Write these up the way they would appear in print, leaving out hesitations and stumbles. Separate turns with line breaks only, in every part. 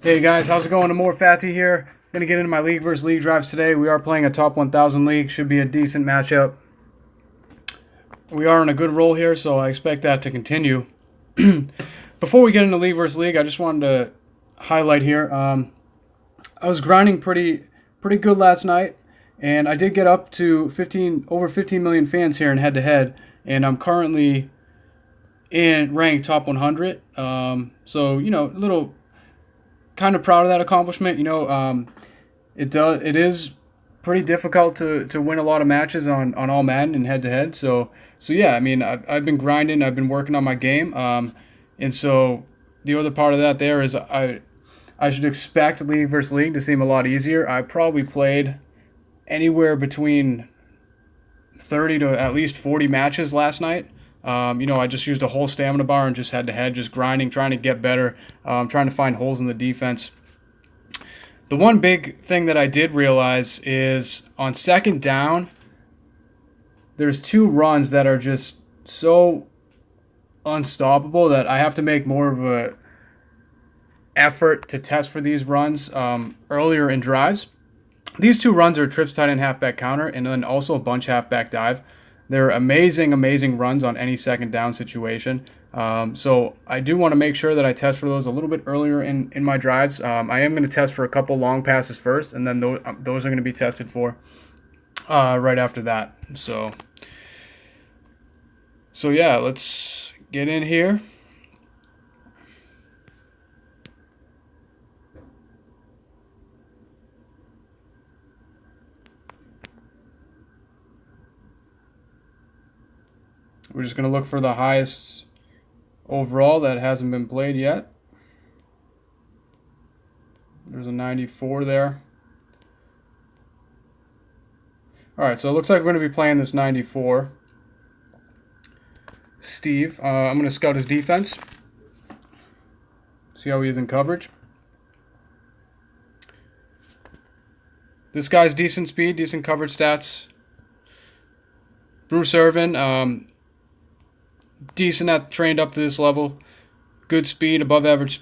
Hey guys, how's it going? I'm more Fatty here. Gonna get into my league versus league drives today. We are playing a top 1000 league. Should be a decent matchup. We are on a good roll here, so I expect that to continue. Before we get into league versus league, I just wanted to highlight here. I was grinding pretty good last night, and I did get up to over 15 million fans here in head to head, and I'm currently in ranked top 100. So a little kind of proud of that accomplishment. It is pretty difficult to win a lot of matches on all Madden and head to head. So yeah, I mean, I've been grinding, I've been working on my game, and so the other part of that there is I should expect league versus league to seem a lot easier. I probably played anywhere between 30 to at least 40 matches last night. I just used a whole stamina bar and just head to head, just grinding, trying to get better, trying to find holes in the defense. The one big thing that I did realize is on second down, there's two runs that are just so unstoppable that I have to make more of a effort to test for these runs earlier in drives. These two runs are trips tight end halfback counter and then also a bunch halfback dive. They're amazing runs on any second down situation. So I do want to make sure that I test for those a little bit earlier in my drives. I am going to test for a couple long passes first, and then those are going to be tested for right after that. So yeah, let's get in here. We're just going to look for the highest overall that hasn't been played yet. There's a 94 there. All right, so it looks like we're going to be playing this 94. Steve, I'm going to scout his defense. See how he is in coverage. This guy's decent speed, decent coverage stats. Bruce Irvin, decent at trained up to this level. Good speed, above average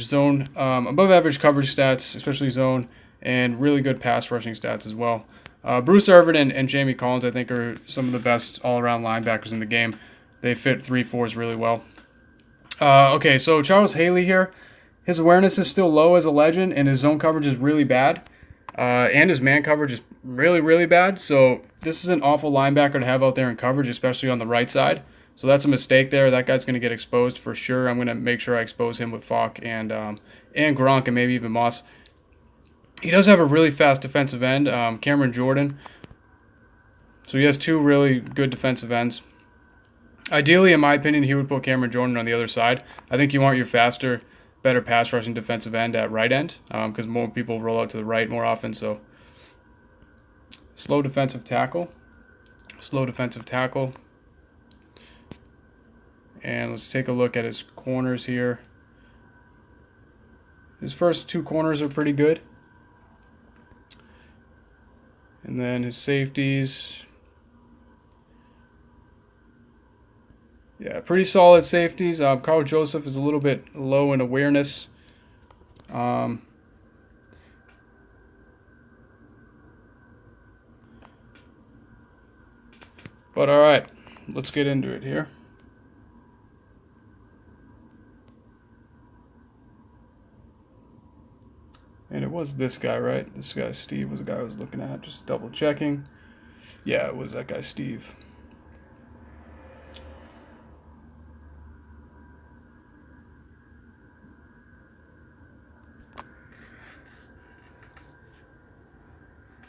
zone, above average coverage stats, especially zone, and really good pass rushing stats as well. Bruce Irvin and Jamie Collins, I think, are some of the best all-around linebackers in the game. They fit 3-4s really well. Okay, so Charles Haley here. His awareness is still low as a legend, and his zone coverage is really bad. And his man coverage is really bad. So this is an awful linebacker to have out there in coverage, especially on the right side. So that's a mistake there. That guy's going to get exposed for sure. I'm going to make sure I expose him with Falk and Gronk and maybe even Moss. He does have a really fast defensive end, Cameron Jordan. So he has two really good defensive ends. Ideally, in my opinion, he would put Cameron Jordan on the other side. I think you want your faster, better pass rushing defensive end at right end because more people roll out to the right more often. So slow defensive tackle. And let's take a look at his corners here. His first two corners are pretty good. And then his safeties. Yeah, pretty solid safeties. Carl Joseph is a little bit low in awareness. But all right, let's get into it here. And it was this guy, right? This guy, Steve, was the guy I was looking at. Just double checking. Yeah, it was that guy, Steve.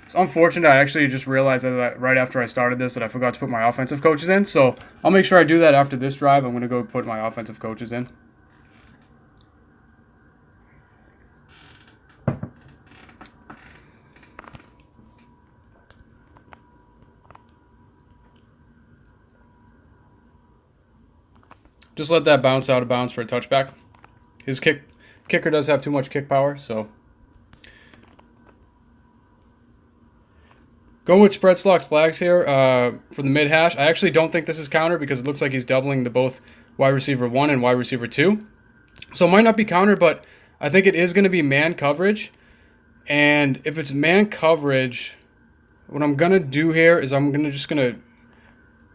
It's unfortunate. I actually just realized that right after I started this that I forgot to put my offensive coaches in. So I'll make sure I do that after this drive. I'm going to go put my offensive coaches in. Just let that bounce out of bounds for a touchback. His kicker does have too much kick power, so. Going with spread slocks flags here for the mid hash. I actually don't think this is counter because it looks like he's doubling the both wide receiver 1 and wide receiver 2. So it might not be counter, but I think it is going to be man coverage. And if it's man coverage, what I'm going to do here is I'm just going to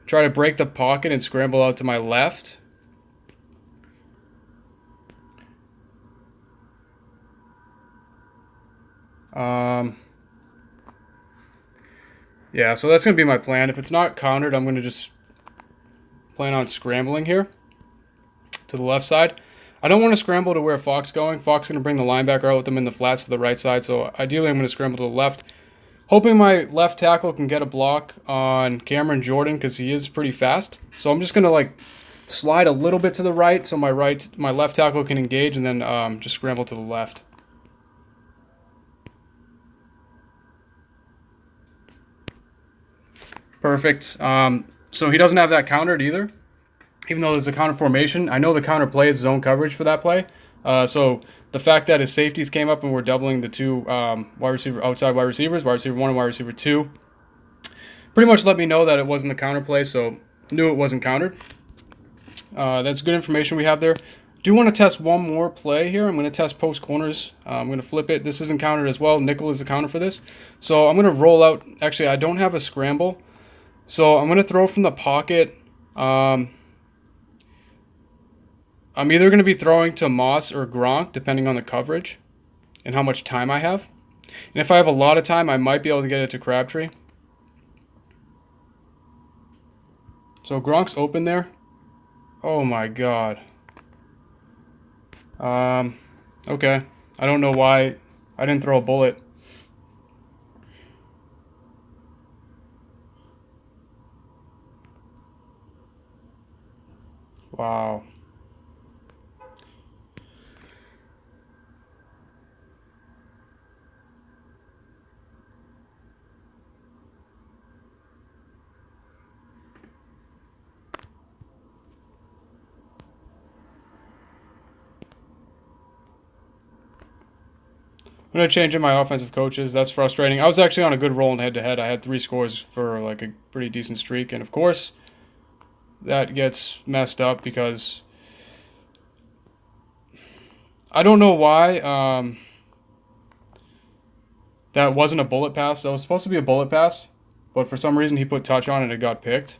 try to break the pocket and scramble out to my left. Yeah, so that's going to be my plan. If it's not countered, I'm going to just plan on scrambling here to the left side. I don't want to scramble to where Fox going. Fox is going to bring the linebacker out with them in the flats to the right side, so ideally I'm going to scramble to the left. Hoping my left tackle can get a block on Cameron Jordan because he is pretty fast. So I'm just going to like slide a little bit to the right so my left tackle can engage, and then just scramble to the left. Perfect. So he doesn't have that countered either, even though there's a counter formation. I know the counter play is zone coverage for that play. So the fact that his safeties came up and we're doubling the two outside wide receivers, wide receiver 1 and wide receiver 2, pretty much let me know that it wasn't the counter play, so knew it wasn't countered. That's good information we have there. Do want to test one more play here. I'm going to test post corners. I'm going to flip it. This isn't countered as well. Nickel is the counter for this. So I'm going to roll out. Actually, I don't have a scramble. So I'm going to throw from the pocket. I'm either going to be throwing to Moss or Gronk, depending on the coverage and how much time I have. And if I have a lot of time, I might be able to get it to Crabtree. So Gronk's open there. Oh my God. Okay. I don't know why I didn't throw a bullet. Wow. I'm going to change in my offensive coaches. That's frustrating. I was actually on a good roll in head-to-head. I had 3 scores for like a pretty decent streak. And, of course, that gets messed up because I don't know why that wasn't a bullet pass. That was supposed to be a bullet pass, but for some reason he put touch on it and it got picked.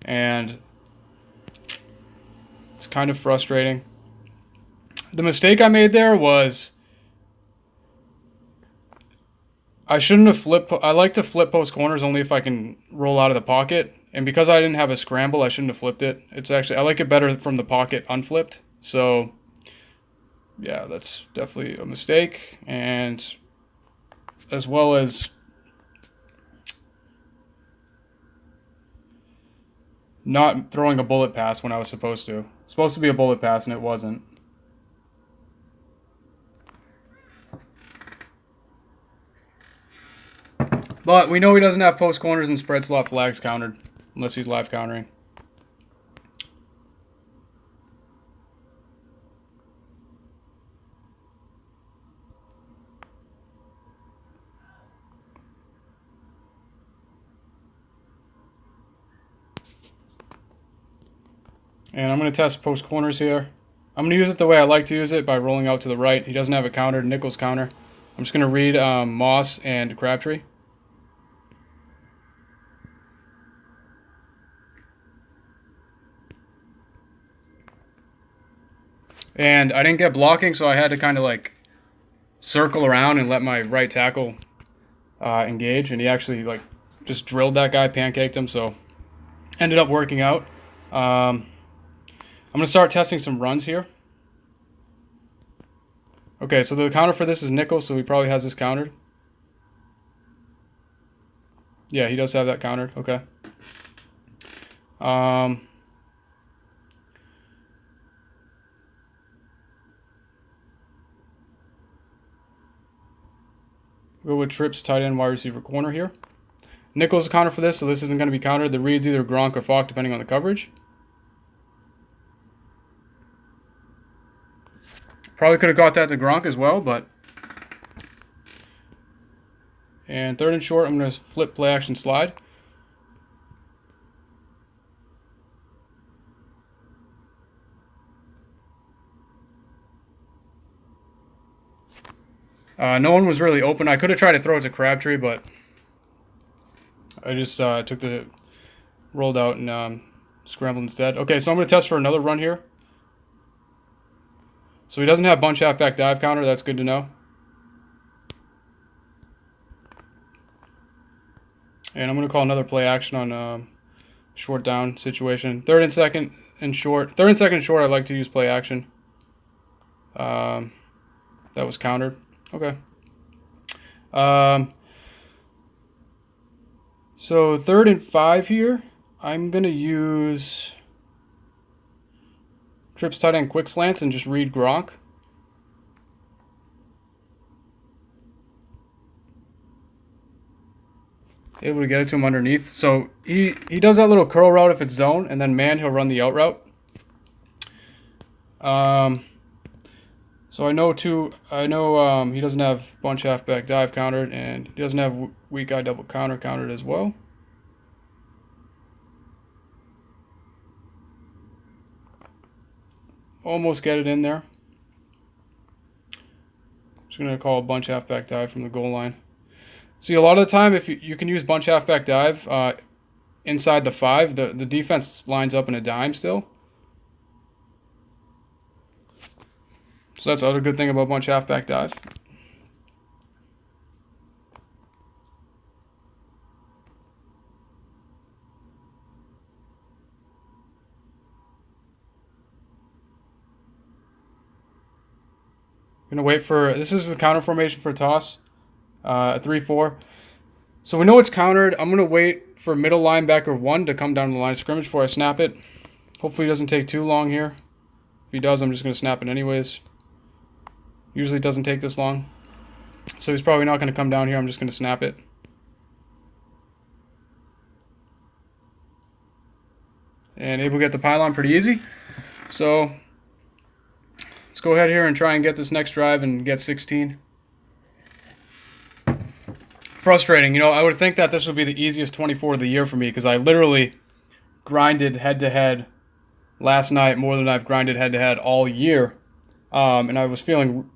And it's kind of frustrating. The mistake I made there was I shouldn't have flipped. I like to flip post corners only if I can roll out of the pocket. And because I didn't have a scramble, I shouldn't have flipped it. It's actually, I like it better from the pocket unflipped. So, yeah, that's definitely a mistake. And as well as not throwing a bullet pass when I was supposed to. It's supposed to be a bullet pass and it wasn't. But we know he doesn't have post corners and spread slot flags countered, unless he's live countering. And I'm going to test post corners here. I'm going to use it the way I like to use it, by rolling out to the right. He doesn't have it countered, Nickel's counter. I'm just going to read Moss and Crabtree. And I didn't get blocking, so I had to kind of like circle around and let my right tackle engage. And he actually like just drilled that guy, pancaked him, so ended up working out. I'm going to start testing some runs here. Okay, so the counter for this is Nickel, so he probably has this countered. Yeah, he does have that countered. Okay. Go with trips, tight end, wide receiver, corner here. Nickel's a counter for this, so this isn't going to be countered. The read's either Gronk or Falk, depending on the coverage. Probably could have got that to Gronk as well, but... And third and short, I'm going to flip play action slide. No one was really open. I could have tried to throw it to Crabtree, but I just took the rolled out and scrambled instead. Okay, so I'm going to test for another run here. So he doesn't have bunch halfback dive counter. That's good to know. And I'm going to call another play action on short down situation. Third and second and short. Third and second and short, I like to use play action. That was countered. Okay. So 3rd and 5 here. I'm going to use trips tight end quick slants and just read Gronk. Able to get it to him underneath. So he does that little curl route if it's zone, and then man, he'll run the out route. So I know he doesn't have bunch halfback dive countered, and he doesn't have weak eye double counter countered as well. Almost get it in there. Just gonna call a bunch halfback dive from the goal line. See, a lot of the time, if you can use bunch halfback dive inside the 5, the defense lines up in a dime still. So that's the other good thing about bunch halfback dive. Gonna wait for, this is the counter formation for toss, a 3-4. So we know it's countered. I'm gonna wait for middle linebacker 1 to come down the line of scrimmage before I snap it. Hopefully it doesn't take too long here. If he does, I'm just gonna snap it anyways. Usually it doesn't take this long. So he's probably not gonna come down here. I'm just gonna snap it. And able to get the pylon pretty easy. So let's go ahead here and try and get this next drive and get 16. Frustrating. You know, I would think that this would be the easiest 24 of the year for me because I literally grinded head-to-head last night more than I've grinded head-to-head all year. And I'm feeling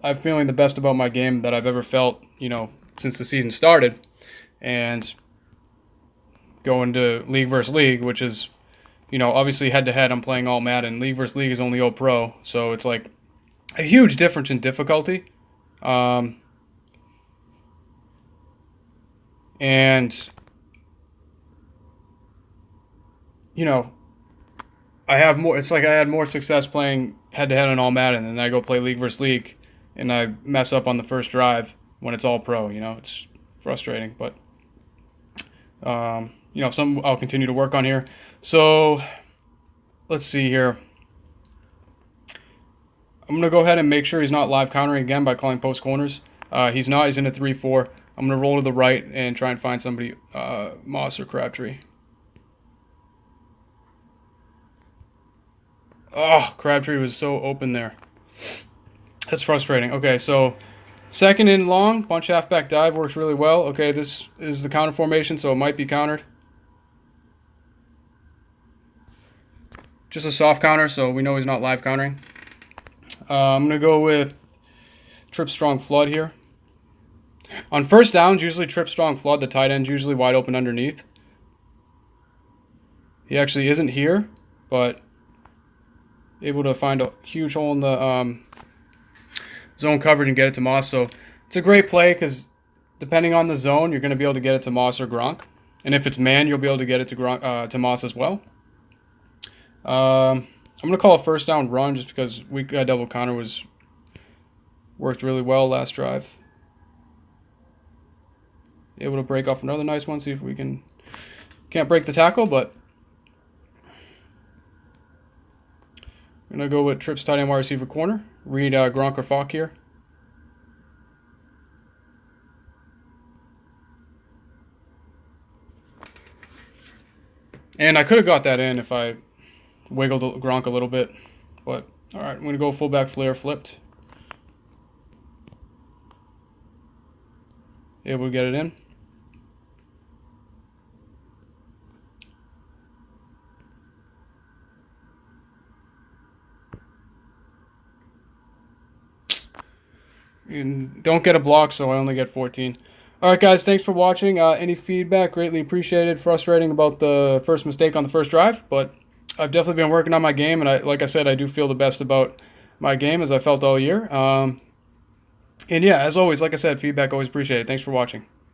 the best about my game that I've ever felt, you know, since the season started. And going to league versus league, which is, you know, obviously head-to-head I'm playing all Madden. League versus league is only all pro. So it's like a huge difference in difficulty. And, you know, it's like I had more success playing head-to-head on all Madden, and then I go play league versus league, and I mess up on the first drive when it's all pro. You know, it's frustrating, but you know, something I'll continue to work on here. So let's see here. I'm gonna go ahead and make sure he's not live countering again by calling post corners. He's not. He's in a 3-4. I'm gonna roll to the right and try and find somebody, Moss or Crabtree. Oh, Crabtree was so open there. That's frustrating. Okay, so 2nd and long, bunch halfback dive works really well. Okay, this is the counter formation, so it might be countered. Just a soft counter, so we know he's not live countering. I'm going to go with trip strong flood here. On first downs, usually trip strong flood, the tight end's usually wide open underneath. He actually isn't here, but able to find a huge hole in the zone coverage and get it to Moss. So it's a great play because depending on the zone, you're going to be able to get it to Moss or Gronk. And if it's man, you'll be able to get it to Moss as well. I'm going to call a first down run just because weak guy double counter worked really well last drive. Able to break off another nice one. See if we can't break the tackle, but I'm going to go with trips tight end wide receiver corner. Read Gronk or Falk here. And I could have got that in if I wiggled Gronk a little bit. But, all right, I'm going to go fullback flare flipped. Able to get it in. and don't get a block, so I only get 14. All right, guys, thanks for watching. Any feedback, greatly appreciated. Frustrating about the first mistake on the first drive, but I've definitely been working on my game, and like I said, I do feel the best about my game as I felt all year. And yeah, as always, like I said, feedback always appreciated. Thanks for watching.